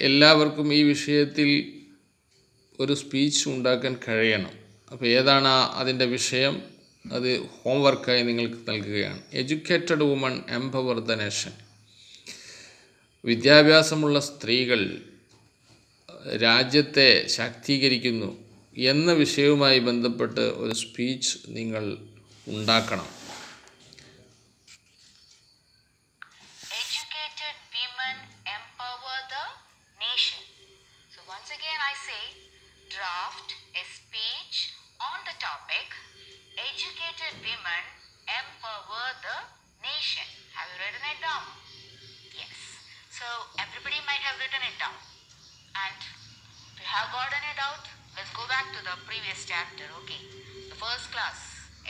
എല്ലാവർക്കും ഈ വിഷയത്തിൽ ഒരു സ്പീച്ച് ഉണ്ടാക്കാൻ കഴിയണം. അപ്പോൾ ഏതാണ് അതിൻ്റെ വിഷയം? അത് ഹോംവർക്കായി നിങ്ങൾക്ക് നൽകുകയാണ്. Educated woman empower the nation. വിദ്യാഭ്യാസമുള്ള സ്ത്രീകൾ രാജ്യത്തെ ശാക്തീകരിക്കുന്നു എന്ന വിഷയവുമായി ബന്ധപ്പെട്ട് ഒരു സ്പീച്ച് നിങ്ങൾ ഉണ്ടാക്കണം. Educated women empower the nation. So once again I say, draft a speech on the topic educated women empower the nation. Have you written it down? Yes. So everybody might have written it down. And if you have gotten it out, let's go back to the previous chapter. Okay. The first class.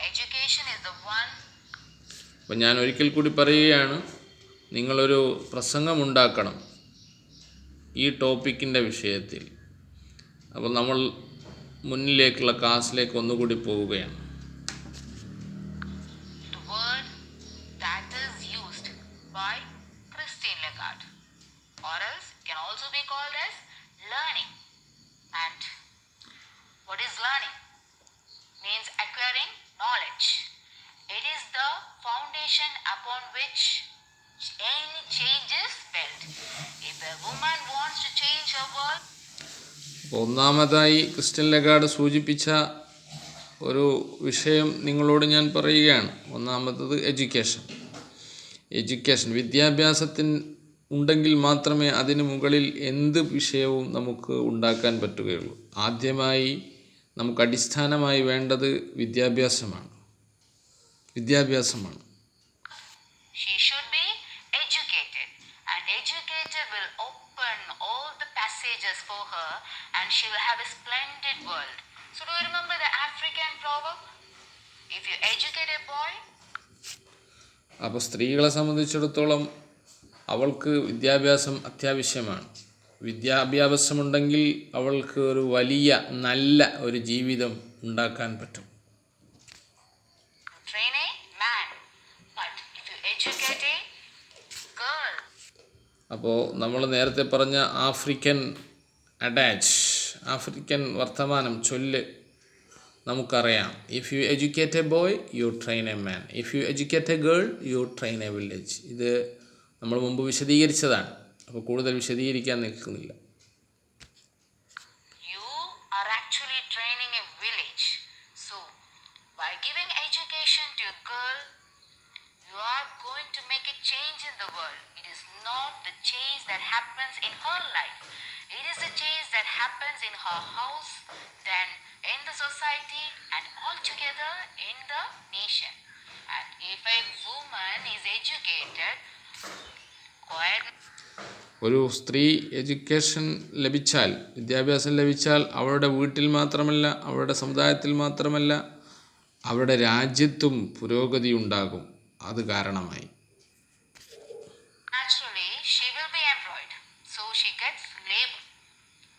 Education is the one. അപ്പോൾ ഞാൻ ഒരിക്കൽ കൂടി പറയുകയാണ്, നിങ്ങളൊരു പ്രസംഗമുണ്ടാക്കണം ഈ ടോപ്പിക്കിൻ്റെ വിഷയത്തിൽ. അപ്പോൾ നമ്മൾ മുന്നിലേക്കുള്ള ക്ലാസ്സിലേക്ക് ഒന്നുകൂടി പോവുകയാണ്. The word that is used by Christine Lagarde, or else it can also be called as learning. And what is learning? Means acquiring knowledge. It is the foundation upon which any change is built. If a woman wants to change her world, ഒന്നാമതായി Christian Lagarde സൂചിപ്പിച്ച ഒരു വിഷയം നിങ്ങളോട് ഞാൻ പറയുകയാണ്. ഒന്നാമത്തത് education വിദ്യാഭ്യാസത്തിന് ഉണ്ടെങ്കിൽ മാത്രമേ അതിന് മുകളിൽ എന്ത് വിഷയവും നമുക്ക് ഉണ്ടാക്കാൻ പറ്റുകയുള്ളൂ. ആദ്യമായി നമുക്ക് അടിസ്ഥാനമായി വേണ്ടത് വിദ്യാഭ്യാസമാണ്. she should be educated, and educated will open all the passages for her, and she will have a splendid world. So do you remember the African proverb? If you educate a boy, അപ്പോൾ സ്ത്രീകളെ സംബന്ധിച്ചിടത്തോളം അവൾക്ക് വിദ്യാഭ്യാസം അത്യാവശ്യമാണ്. വിദ്യാഭ്യാസമുണ്ടെങ്കിൽ അവൾക്ക് ഒരു വലിയ നല്ല ഒരു ജീവിതം ഉണ്ടാക്കാൻ പറ്റും. train a man, but if you educate a girl, അപ്പോൾ നമ്മൾ നേരത്തെ പറഞ്ഞ ആഫ്രിക്കൻ വർത്തമാനം ചൊല്ല് നമുക്കറിയാം. If you educate A boy you train a man, if you educate A girl you train A village. ഇത് നമ്മൾ മുമ്പ് വിശദീകരിച്ചതാണ്. അപ്പോൾ കൂടുതൽ വിശദീകരിക്കാൻ നിൽക്കുന്നില്ല. you are actually training a village. So by giving education to a girl, you are going to make a change in the world. It is not the change that happens in her life. It is the change that happens in her house, then in the society, and altogether in the nation. And if a woman is educated, ഒരു സ്ത്രീ വിദ്യാഭ്യാസം ലഭിച്ചാൽ അവളുടെ വീട്ടിൽ മാത്രമല്ല, അവളുടെ സമുദായത്തിൽ മാത്രമല്ല, അവളുടെ രാജ്യത്തും പുരോഗതി ഉണ്ടാകും. അത് കാരണമായി naturally she will be employed. So she gets labor,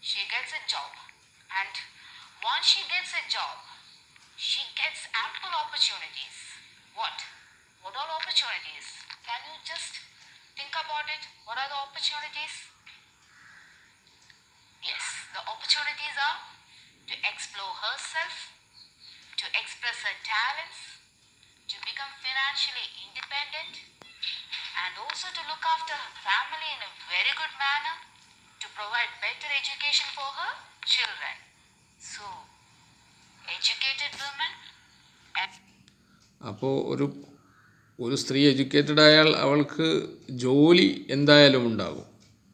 she gets a job, and once she gets a job, she gets ample opportunities. What are opportunities? Can you just think about it? What are the opportunities? Yes, the opportunities are to explore herself, to express her talents, to become financially independent, and also to look after her family in a very good manner, to provide better education for her children. So, educated women. അപ്പോൾ ഒരു സ്ത്രീ educated ആയാൽ അവൾക്ക് ജോലി എന്തായാലും ഉണ്ടാകും.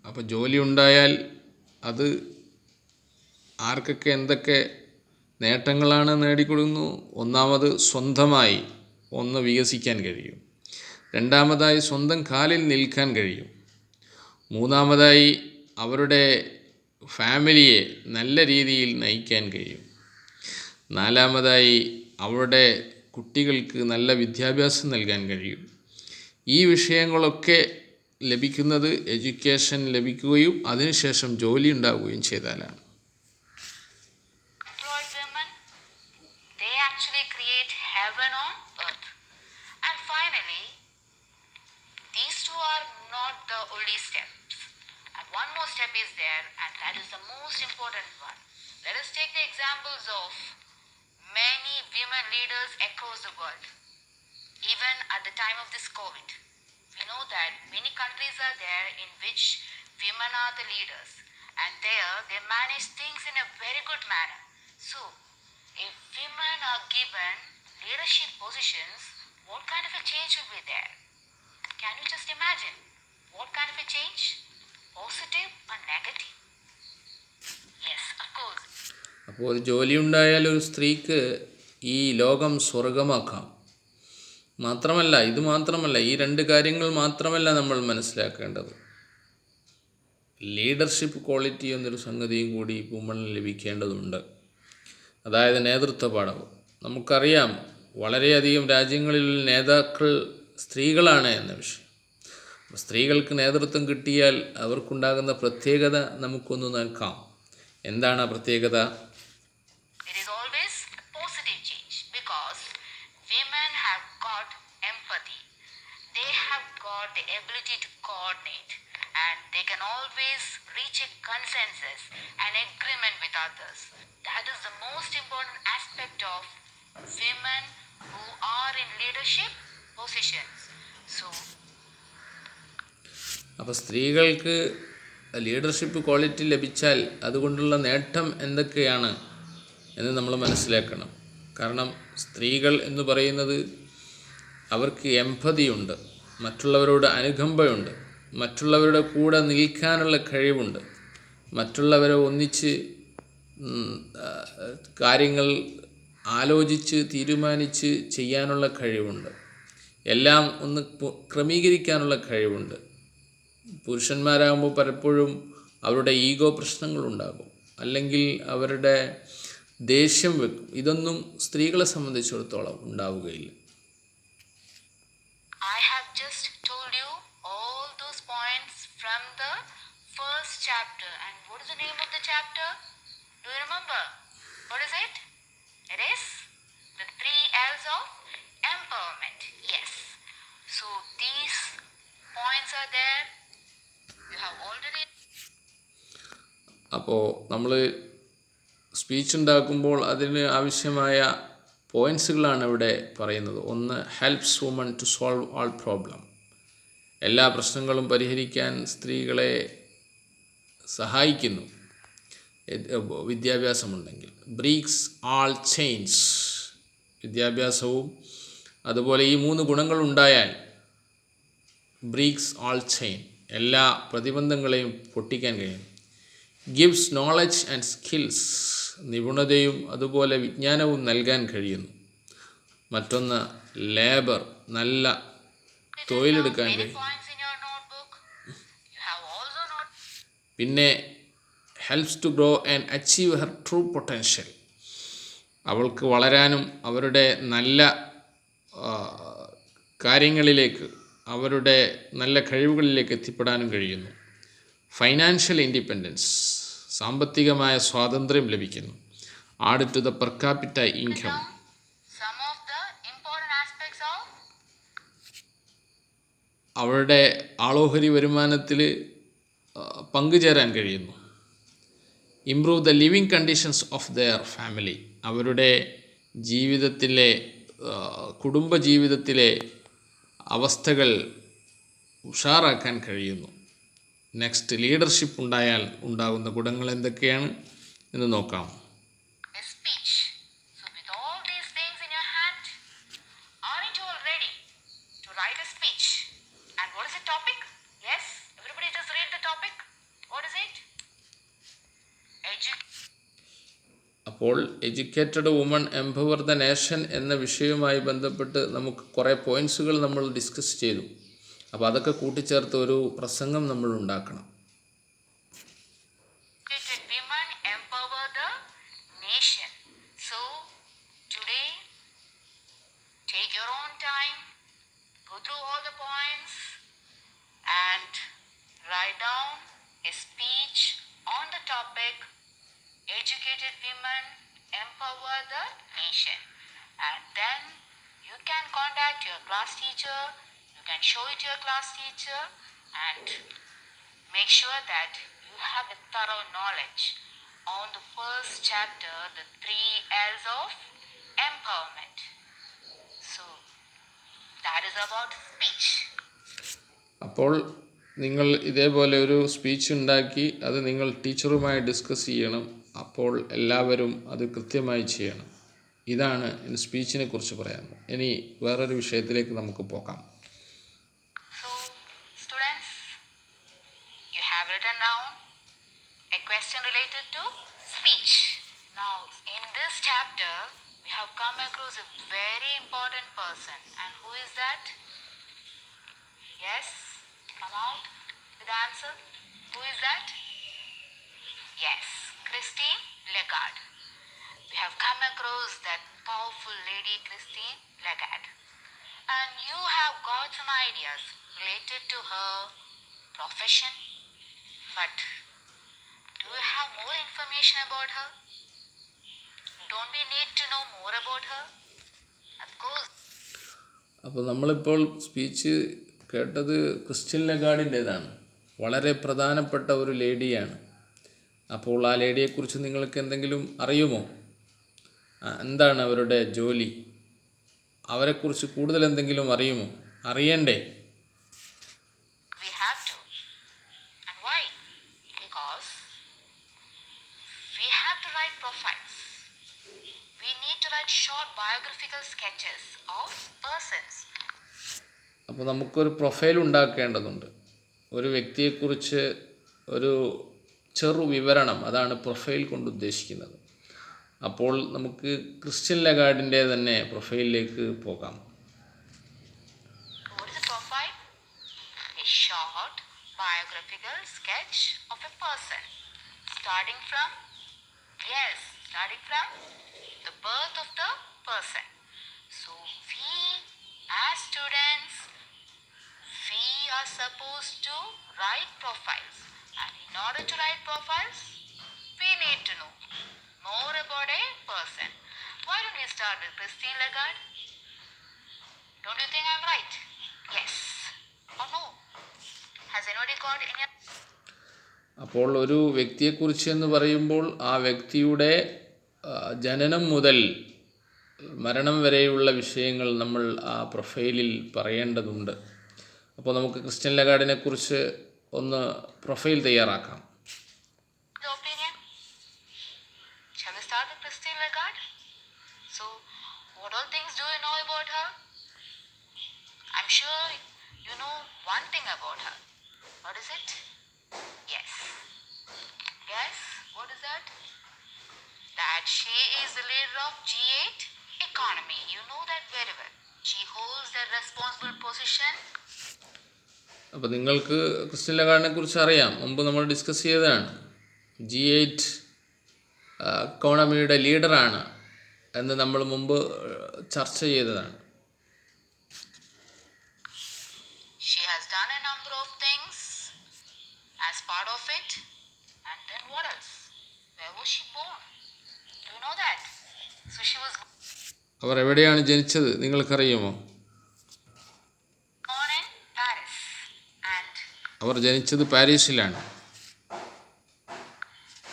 അപ്പോൾ ജോലി ഉണ്ടായാൽ അത് ആർക്കൊക്കെ എന്തൊക്കെ നേട്ടങ്ങളാണ് നേടിക്കൊടുക്കുന്നു? ഒന്നാമത് സ്വന്തമായി ഒന്ന് വികസിക്കാൻ കഴിയും. രണ്ടാമതായി സ്വന്തം കാലിൽ നിൽക്കാൻ കഴിയും. മൂന്നാമതായി അവരുടെ ഫാമിലിയെ നല്ല രീതിയിൽ നയിക്കാൻ കഴിയും. നാലാമതായി അവരുടെ കുട്ടികൾക്ക് നല്ല വിദ്യാഭ്യാസം നൽകാൻ കഴിയും. ഈ വിഷയങ്ങളൊക്കെ ലഭിക്കുന്നത് എഡ്യൂക്കേഷൻ ലഭിക്കുകയും അതിനുശേഷം ജോലി ഉണ്ടാവുകയും ചെയ്താലാണ്. Employed women, they actually create heaven on earth. And finally, these two are not the only steps. And one more step is there, and that is the most important one. Let us take the examples of many women leaders across the world. Even at the time of this COVID, we know that many countries are there in which women are the leaders, and there they manage things in a very good manner. So, if women are given leadership positions, what kind of a change will be there? Can you just imagine? What kind of a change? Positive or negative? Yes, of course. അപ്പോൾ ഒരു ജോലി ഉണ്ടായാൽ ഒരു സ്ത്രീക്ക് ഈ ലോകം സ്വർഗമാക്കാം. മാത്രമല്ല ഈ രണ്ട് കാര്യങ്ങൾ മാത്രമല്ല നമ്മൾ മനസ്സിലാക്കേണ്ടത്. ലീഡർഷിപ്പ് ക്വാളിറ്റി എന്നൊരു സംഗതിയും കൂടി വുമണിന് ലഭിക്കേണ്ടതുണ്ട്. അതായത് നേതൃത്വ പാഠം. നമുക്കറിയാം വളരെയധികം രാജ്യങ്ങളിൽ നേതാക്കൾ സ്ത്രീകളാണ് എന്ന വിഷയം. സ്ത്രീകൾക്ക് നേതൃത്വം കിട്ടിയാൽ അവർക്കുണ്ടാകുന്ന പ്രത്യേകത നമുക്കൊന്ന് നോക്കാം. എന്താണ് ആ പ്രത്യേകത? It is always a positive change because women have got empathy. They have got the ability to coordinate, and they can always reach a consensus and agreement with others. That is the most important aspect of women who are in leadership positions. So, അപ്പോൾ സ്ത്രീകൾക്ക് leadership quality ലഭിച്ചാൽ അതുകൊണ്ടുള്ള നേട്ടം എന്തൊക്കെയാണ് എന്ന് നമ്മൾ മനസ്സിലാക്കണം. കാരണം സ്ത്രീകൾ എന്ന് പറയുന്നത് അവർക്ക് എംപതിയുണ്ട്, മറ്റുള്ളവരോട് അനുകമ്പയുണ്ട്, മറ്റുള്ളവരുടെ കൂടെ നിൽക്കാനുള്ള കഴിവുണ്ട്, മറ്റുള്ളവരെ ഒന്നിച്ച് കാര്യങ്ങൾ ആലോചിച്ച് തീരുമാനിച്ച് ചെയ്യാനുള്ള കഴിവുണ്ട്, എല്ലാം ഒന്ന് ക്രമീകരിക്കാനുള്ള കഴിവുണ്ട്. പുരുഷന്മാരാകുമ്പോൾ പലപ്പോഴും അവരുടെ ഈഗോ പ്രശ്നങ്ങളുണ്ടാകും, അല്ലെങ്കിൽ അവരുടെ ദേഷ്യം വെക്കും. ഇതൊന്നും സ്ത്രീകളെ സംബന്ധിച്ചിടത്തോളം ഉണ്ടാവുകയില്ല. I have just told you all those points from the first chapter. And what is the name of the chapter? Do you remember? What is it? It is the 3 L's of empowerment. Yes. So these points are there. You have already. അപ്പോൾ നമ്മൾ speech ഉണ്ടാക്കുമ്പോൾ അതിന് ആവശ്യമായ പോയിൻറ്റ്സുകളാണ് ഇവിടെ പറയുന്നത്. ഒന്ന്, helps woman to solve all problem. എല്ലാ പ്രശ്നങ്ങളും പരിഹരിക്കാൻ സ്ത്രീകളെ സഹായിക്കുന്നു വിദ്യാഭ്യാസമുണ്ടെങ്കിൽ. ബ്രീക്സ് ആൾ ചെയിൻസ്, വിദ്യാഭ്യാസവും അതുപോലെ ഈ 3 ഗുണങ്ങളുണ്ടായാൽ ബ്രീക്സ് ആൾ ചെയിൻ, എല്ലാ പ്രതിബന്ധങ്ങളെയും പൊട്ടിക്കാൻ കഴിയും. ഗിവ്സ് നോളജ് ആൻഡ് സ്കിൽസ്, നിപുണതയും അതുപോലെ വിജ്ഞാനവും നൽകാൻ കഴിയുന്നു. മറ്റൊന്ന് ലേബർ, നല്ല തൊഴിലെടുക്കാൻ കഴിയും. പിന്നെ helps to grow and achieve her true potential, അവൾക്ക് വളരാനും അവരുടെ നല്ല കാര്യങ്ങളിലേക്ക്, അവരുടെ നല്ല കഴിവുകളിലേക്ക് എത്തിപ്പെടാനും കഴിയുന്നു. ഫൈനാൻഷ്യൽ ഇൻഡിപെൻഡൻസ്, സാമ്പത്തികമായ സ്വാതന്ത്ര്യം ലഭിക്കുന്നു. Add to the per capita income, അവരുടെ ആളോഹരി വരുമാനത്തിൽ പങ്കുചേരാൻ കഴിയുന്നു. Improve the living conditions of their family, അവരുടെ ജീവിതത്തിലെ കുടുംബജീവിതത്തിലെ അവസ്ഥകൾ ഉഷാറാക്കാൻ കഴിയുന്നു. നെക്സ്റ്റ്, ലീഡർഷിപ്പ് ഉണ്ടായാൽ ഉണ്ടാകുന്ന ഗുണങ്ങൾ എന്തൊക്കെയാണ് എന്ന് നോക്കാം. അപ്പോൾ educated woman empower the nation എന്ന വിഷയവുമായി ബന്ധപ്പെട്ട് നമുക്ക് കുറേ പോയിൻറ്റ്സുകൾ നമ്മൾ ഡിസ്കസ് ചെയ്തു. അപ്പോൾ അതൊക്കെ കൂട്ടിച്ചേർത്ത് ഒരു പ്രസംഗം നമ്മൾ ഉണ്ടാക്കണം. Educated women empower the nation, and then you can contact your class teacher, you can show it to your class teacher, and make sure that you have a thorough knowledge on the first chapter, the 3 L's of empowerment. So that is about speech. അപ്പോൾ നിങ്ങൾ ഇതേപോലെ ഒരു speech ഉണ്ടാക്കി അത് നിങ്ങൾ ടീച്ചറുമായി discuss ചെയ്യണം. അപ്പോൾ എല്ലാവരും അത് കൃത്യമായി ചെയ്യണം. ഇതാണ് സ്പീച്ചിനെ കുറിച്ച് പറയാനുള്ളത്. ഇനി വേറൊരു വിഷയത്തിലേക്ക് നമുക്ക് പോകാം. So students, you have written down a question related to speech. Now in this chapter we have come across a very important person, and who is that? Yes, come out with the answer. Who is that? Yes, Christine Lagarde. We have come across that powerful lady, Christine Lagarde, and you have got some ideas related to her profession. But do you have more information about her? Don't we need to know more about her? Of course. അപ്പോൾ നമ്മളിപ്പോൾ speech കേട്ടത് Christian ലഗാർഡിൻ്റേതാണ്. വളരെ പ്രധാനപ്പെട്ട ഒരു ലേഡിയാണ്. അപ്പോൾ ആ ലേഡിയെക്കുറിച്ച് നിങ്ങൾക്ക് എന്തെങ്കിലും അറിയുമോ? എന്താണ് അവരുടെ ജോലി? അവരെക്കുറിച്ച് കൂടുതൽ എന്തെങ്കിലും അറിയുമോ? അറിയണ്ടേ? We have to. And why? Because we have to write profiles. We need to write short biographical sketches of persons. അപ്പോൾ നമുക്കൊരു പ്രൊഫൈൽ ഉണ്ടാക്കേണ്ടതുണ്ട്. ഒരു വ്യക്തിയെക്കുറിച്ച് ഒരു ചെറു വിവരണം, അതാണ് പ്രൊഫൈൽ കൊണ്ട് ഉദ്ദേശിക്കുന്നത്. അപ്പോൾ നമുക്ക് ക്രിസ്റ്റ്യൻ ലഗാർഡിൻ്റെ തന്നെ പ്രൊഫൈലിലേക്ക് പോകാം. What is a profile? A short biographical sketch of a person, starting from the birth of the person. So we as students, we are supposed to write profiles, and in order to write profiles we need to know more about a person. Why don't we start with Christine Lagarde? Don't you think I'm right? Yes or no? Has anybody got any? അപ്പോൾ ഒരു വ്യക്തിയെക്കുറിച്ച് എന്ന് പറയുമ്പോൾ ആ വ്യക്തിയുടെ ജനനം മുതൽ മരണം വരെയുള്ള വിഷയങ്ങൾ നമ്മൾ ആ പ്രൊഫൈലിൽ പറയേണ്ടതുണ്ട്. അപ്പോൾ നമുക്ക് ക്രിസ്റ്റ്യൻ ലഗാർഡിനെ കുറിച്ച് ഒന്ന് പ്രൊഫൈൽ തയ്യാറാക്കാം. Your opinion? Shall we start with Christine Lagarde? So, what all things do you know about her? I'm sure you know one thing about her. What is it? Yes. Yes, what is that? That she is the leader of G8 economy. You know that very well. She holds that responsible position. അപ്പോൾ നിങ്ങൾക്ക് Christian ലഗാർഡിനെ കുറിച്ച് അറിയാം, മുമ്പ് നമ്മൾ discuss ചെയ്തതാണ്. G8 എക്കോണമിയുടെ ലീഡറാണ് എന്ന് നമ്മൾ മുമ്പ് ചർച്ച ചെയ്തതാണ്. She has done a number of things as part of it. And then what else? Where was she born? Do you know that? So she was അവർ എവിടെയാണ് ജനിച്ചത് നിങ്ങൾക്കറിയുമോ? born in Paris. And അവർ ജനിച്ചത് പാരീസിലാണ്.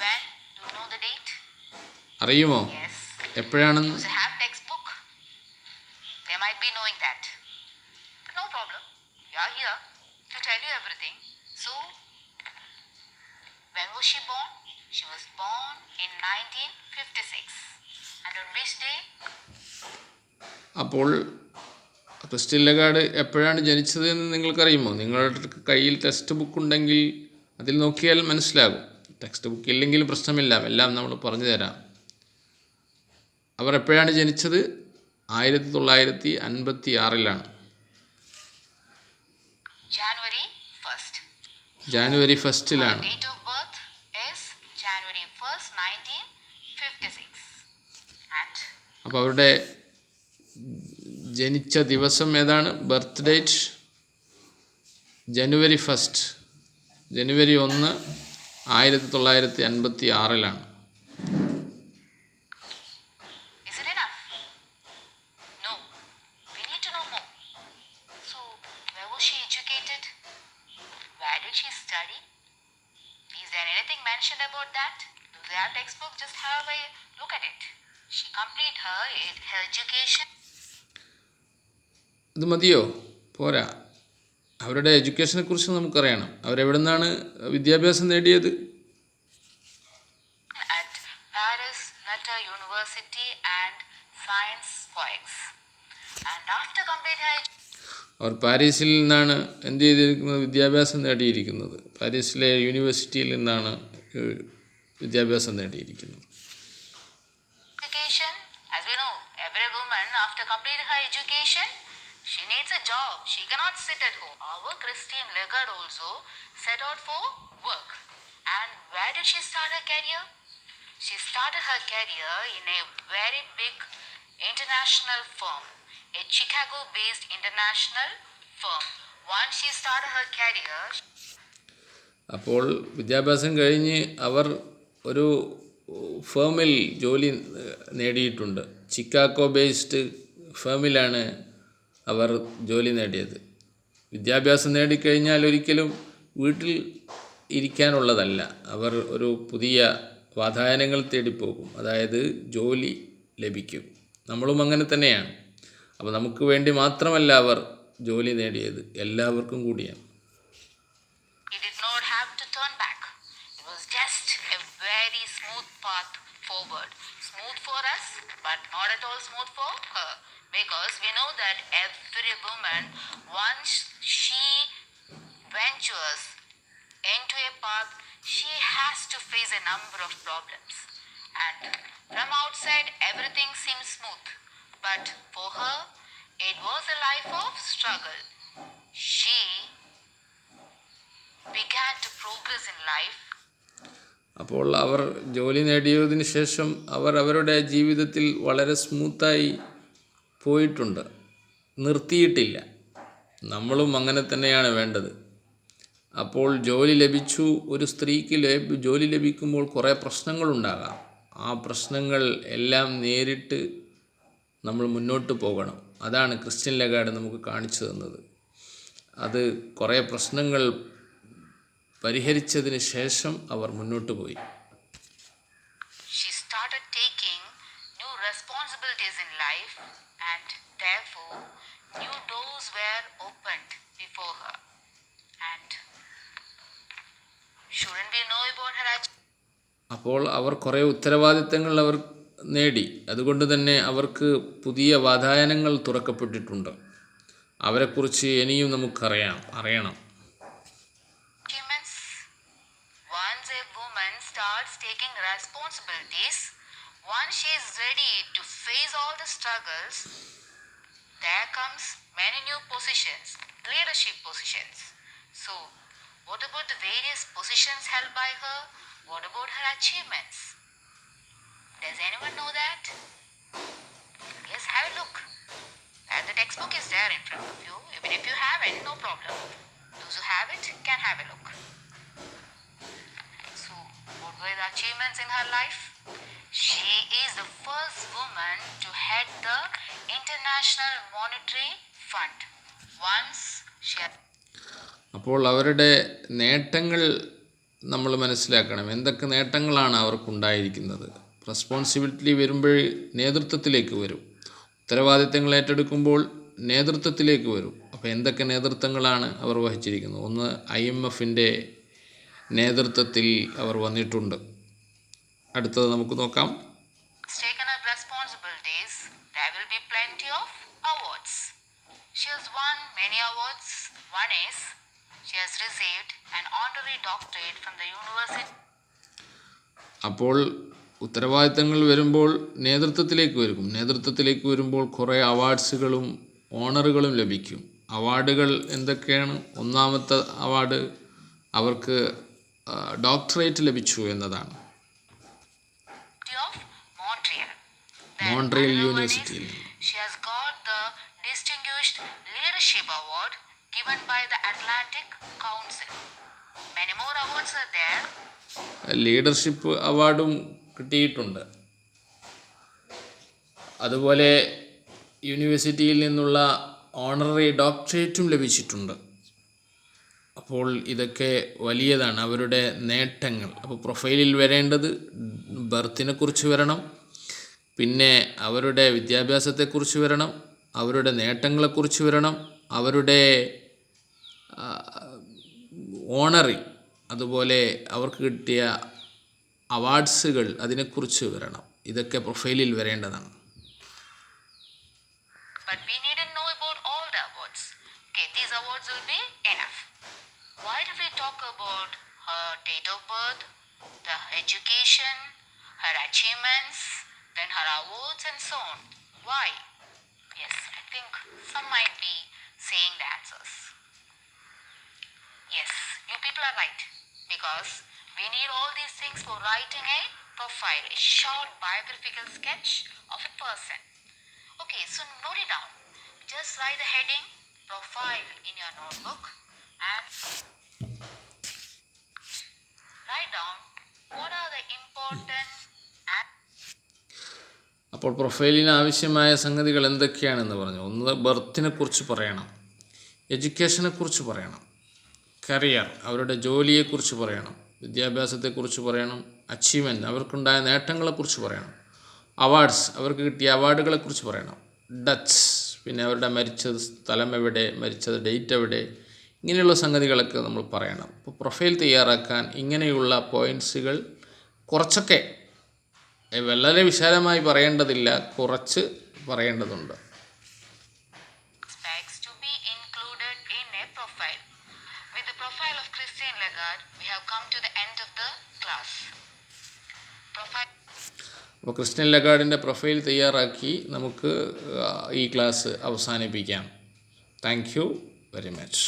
when? Do you know the date? അറിയുമോ Yes. എപ്പോഴാണെന്ന്? You have textbook. They might be knowing that. But no problem. We are here to tell you everything. So, when was she born? She was born in 1956. And on which day? അപ്പോൾ Christian Lagarde എപ്പോഴാണ് ജനിച്ചത് എന്ന് നിങ്ങൾക്കറിയുമോ? നിങ്ങളുടെ കയ്യിൽ text book ഉണ്ടെങ്കിൽ അതിൽ നോക്കിയാൽ മനസ്സിലാകും. ടെക്സ്റ്റ് ബുക്ക് ഇല്ലെങ്കിലും പ്രശ്നമില്ല, എല്ലാം നമ്മൾ പറഞ്ഞു തരാം. അവർ എപ്പോഴാണ് ജനിച്ചത്? 1956 January 1st. January 1 Date of birth is January 1st, 1956. And അപ്പോൾ അവരുടെ ജനിച്ച ദിവസം ഏതാണ്? Birth date January 1, January 1, 1956. is it enough? No. We need to know more. So, where was she educated? did she study? Is there anything mentioned about that? Do they have textbook? Just have a look at it. She completed her education. ഇത് മതിയോ? പോരാ. അവരുടെ എഡ്യൂക്കേഷനെ കുറിച്ച് നമുക്കറിയണം. അവരെവിടെ നിന്നാണ് വിദ്യാഭ്യാസം നേടിയത്? At Paris Nata University and Science Coex. And after completing her അവർ പാരീസിൽ നിന്നാണ് എന്ത് ചെയ്തിരിക്കുന്നത്? വിദ്യാഭ്യാസം നേടിയിരിക്കുന്നത്. പാരീസിലെ യൂണിവേഴ്സിറ്റിയിൽ നിന്നാണ് വിദ്യാഭ്യാസം നേടിയിരിക്കുന്നത്. education, as we know, every woman after completing her education, she needs a job. She cannot sit at home. Our Christine Lagarde also set out for work. And where did she start her career? She started her career in a very big international firm, a Chicago-based international firm. Once she started her career, അപ്പോൾ വിദ്യാഭ്യാസം കഴിഞ്ഞ് അവർ ഒരു ഫേമിൽ ജോലി നേടിയിട്ടുണ്ട്. Chicago based ഫേമിലാണ് അവർ ജോലി നേടിയത്. വിദ്യാഭ്യാസം നേടിക്കഴിഞ്ഞാൽ ഒരിക്കലും വീട്ടിൽ ഇരിക്കാനുള്ളതല്ല. അവർ ഒരു പുതിയ വാതായനങ്ങൾ തേടിപ്പോകും. അതായത് ജോലി ലഭിക്കും. നമ്മളും അങ്ങനെ തന്നെയാണ്. അപ്പോൾ നമുക്ക് വേണ്ടി മാത്രമല്ല അവർ ജോലി നേടിയത്, എല്ലാവർക്കും കൂടിയാണ്. he did not have to turn back. It was just a very smooth path forward. Smooth for us, but not at all smooth for her. Because we know that every woman, once she ventures into a path, she has to face a number of problems. And from outside, everything seems smooth. But for her, it was a life of struggle. She began to progress in life. അപ്പോൾ അവർ ജോലി നേടിയതിന് ശേഷം അവർ അവരുടെ ജീവിതത്തിൽ വളരെ സ്മൂത്തായി പോയിട്ടുണ്ട്, നിർത്തിയിട്ടില്ല. നമ്മളും അങ്ങനെ തന്നെയാണ് വേണ്ടത്. അപ്പോൾ ജോലി ലഭിച്ചു. ഒരു സ്ത്രീക്ക് ജോലി ലഭിക്കുമ്പോൾ കുറേ പ്രശ്നങ്ങളുണ്ടാകാം. ആ പ്രശ്നങ്ങൾ എല്ലാം നേരിട്ട് നമ്മൾ മുന്നോട്ട് പോകണം. അതാണ് ക്രിസ്റ്റീൻ ലഗാർഡ് നമുക്ക് കാണിച്ചു തന്നത്. അത് കുറേ പ്രശ്നങ്ങൾ പരിഹരിച്ചതിന് ശേഷം അവർ മുന്നോട്ട് പോയി. She started taking new responsibilities in life, and therefore new doors were opened before her. And shouldn't we know about her അപ്പോൾ അവർ കുറേ ഉത്തരവാദിത്തങ്ങൾ അവർ നേടി. അതുകൊണ്ട് തന്നെ അവർക്ക് പുതിയ വാതായനങ്ങൾ തുറക്കപ്പെട്ടിട്ടുണ്ട്. അവരെക്കുറിച്ച് ഇനിയും അറിയണം. achievements? Once a woman starts taking responsibilities, once she is ready to face all the struggles, there comes many new positions, leadership positions. So, what about the various positions held by her? What about her achievements? Does anyone know that? Yes, have a look. And the textbook is there in front of you. Even if you haven't, no problem. Those who have it can have a look. So, what were the achievements in her life? She is the first woman to head the International Monetary Fund. Once she had അപ്പോൾ അവരുടെ നേട്ടങ്ങൾ നമ്മൾ മനസ്സിലാക്കണം. എന്തൊക്കെ നേട്ടങ്ങളാണ് അവർക്കുണ്ടായിരിക്കുന്നത്? Responsibility വരുമ്പോൾ നേതൃത്വത്തിലേക്ക് വരും. ഉത്തരവാദിത്തങ്ങൾ ഏറ്റെടുക്കുമ്പോൾ നേതൃത്വത്തിലേക്ക് വരും. അപ്പോൾ എന്തൊക്കെ നേതൃത്വങ്ങളാണ് അവർ വഹിച്ചിരിക്കുന്നത്? ഒന്ന്, IMFൻ്റെ നേതൃത്വത്തിൽ അവർ വന്നിട്ടുണ്ട്. അടുത്തത് നമുക്ക് നോക്കാം. taken up responsibilities, there will be plenty of awards. She has won many awards. One is she has received an honorary doctorate from the university. അപ്പോൾ ഉത്തരവാദിത്തങ്ങൾ വരുമ്പോൾ നേതൃത്വത്തിലേക്ക് വരുമ്പോൾ കുറേ അവാർഡ്സുകളും ഓണറുകളും ലഭിക്കും. അവാർഡുകൾ എന്തൊക്കെയാണ്? ഒന്നാമത്തെ അവാർഡ് അവർക്ക് ഡോക്ടറേറ്റ് ലഭിച്ചു എന്നതാണ്. Of Montreal. Montreal Another one is യൂണിവേഴ്സിറ്റിയിൽ. she has got the Distinguished Leadership Award given by the Atlantic Council. Many more awards are there. Leadership അവാർഡും കിട്ടിയിട്ടുണ്ട്. അതുപോലെ യൂണിവേഴ്സിറ്റിയിൽ നിന്നുള്ള ഓണററി ഡോക്ടറേറ്റും ലഭിച്ചിട്ടുണ്ട്. അപ്പോൾ ഇതൊക്കെ വലിയതാണ്, അവരുടെ നേട്ടങ്ങൾ. അപ്പോൾ പ്രൊഫൈലിൽ വരേണ്ടത് ബർത്തിനെ കുറിച്ച് വരണം, പിന്നെ അവരുടെ വിദ്യാഭ്യാസത്തെക്കുറിച്ച് വരണം, അവരുടെ നേട്ടങ്ങളെക്കുറിച്ച് വരണം, അവരുടെ ഓണറി, അതുപോലെ അവർക്ക് കിട്ടിയ അവാർഡ്സുകൾ, അതിനെക്കുറിച്ച് വരണം. ഇതൊക്കെ പ്രൊഫൈലിൽ വരേണ്ടതാണ്. But we needn't know about all the awards. Okay, these awards will be enough. Why do we talk about her date of birth, the education, her achievements, then her awards and so on? Why? Yes, I think some might be saying the answers. Yes, you people are right. Because we need all these things for writing a profile, a short biographical sketch of a person. Okay, so note it down. Just write the heading profile in your notebook and write down what are the important and അപ്പോൾ പ്രൊഫൈലിന് ആവശ്യമായ സംഗതികൾ എന്തൊക്കെയാണെന്ന് പറഞ്ഞു. ഒന്ന്, ബർത്തിനെ കുറിച്ച് പറയണം, എഡ്യൂക്കേഷനെ കുറിച്ച് പറയണം, കരിയർ, അവരുടെ ജോലിയെക്കുറിച്ച് പറയണം, വിദ്യാഭ്യാസത്തെക്കുറിച്ച് പറയണം, അച്ചീവ്മെൻറ്റ്, അവർക്കുണ്ടായ നേട്ടങ്ങളെക്കുറിച്ച് പറയണം, അവാർഡ്സ്, അവർക്ക് കിട്ടിയ അവാർഡുകളെക്കുറിച്ച് പറയണം, ഡച്ച്, പിന്നെ അവരുടെ മരിച്ചത് സ്ഥലം എവിടെ, മരിച്ചത് ഡേറ്റ് എവിടെ, ഇങ്ങനെയുള്ള സംഗതികളൊക്കെ നമ്മൾ പറയണം. അപ്പോൾ പ്രൊഫൈൽ തയ്യാറാക്കാൻ ഇങ്ങനെയുള്ള പോയിൻറ്റ്സുകൾ കുറച്ചൊക്കെ, വളരെ വിശാലമായി പറയേണ്ടതില്ല, കുറച്ച് പറയേണ്ടതുണ്ട്. aspects to be included in a profile. With the profile of Christine Lagarde, we have come to the end of the class. Profile. അപ്പോൾ ക്രിസ്റ്റ്യൻ ലഗാർഡിൻ്റെ പ്രൊഫൈൽ തയ്യാറാക്കി നമുക്ക് ഈ ക്ലാസ് അവസാനിപ്പിക്കാം. Thank you very much.